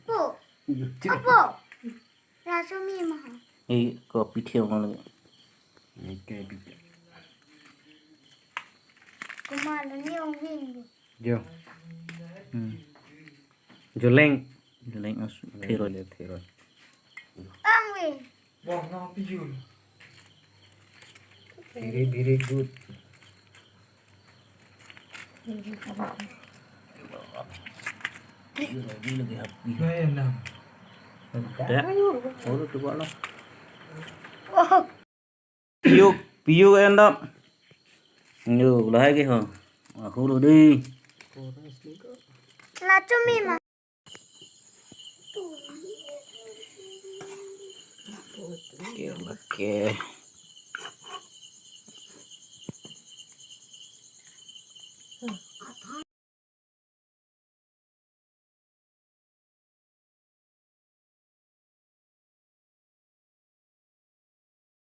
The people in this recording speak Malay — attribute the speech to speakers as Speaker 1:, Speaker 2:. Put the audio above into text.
Speaker 1: Po. Apa? Rasa mi mah.
Speaker 2: Có Pijo ngon lagi.
Speaker 3: Cái Pijo.
Speaker 1: Kemana ni orang wing?
Speaker 3: Jo. Joleng.
Speaker 2: Lain
Speaker 3: Thế
Speaker 2: teror.
Speaker 3: rồi.
Speaker 1: Ang wing.
Speaker 4: Wah, nang Pijo.
Speaker 3: Very good.
Speaker 2: Lagi lagi happy.
Speaker 4: Kaya na.
Speaker 2: Dah. Oh, tu buat lah.
Speaker 1: Oh.
Speaker 2: Pijo cái anh đó. Nhiều lấy cái hả? Khu đồ đi.
Speaker 1: Rasa mi mah.
Speaker 2: Oke.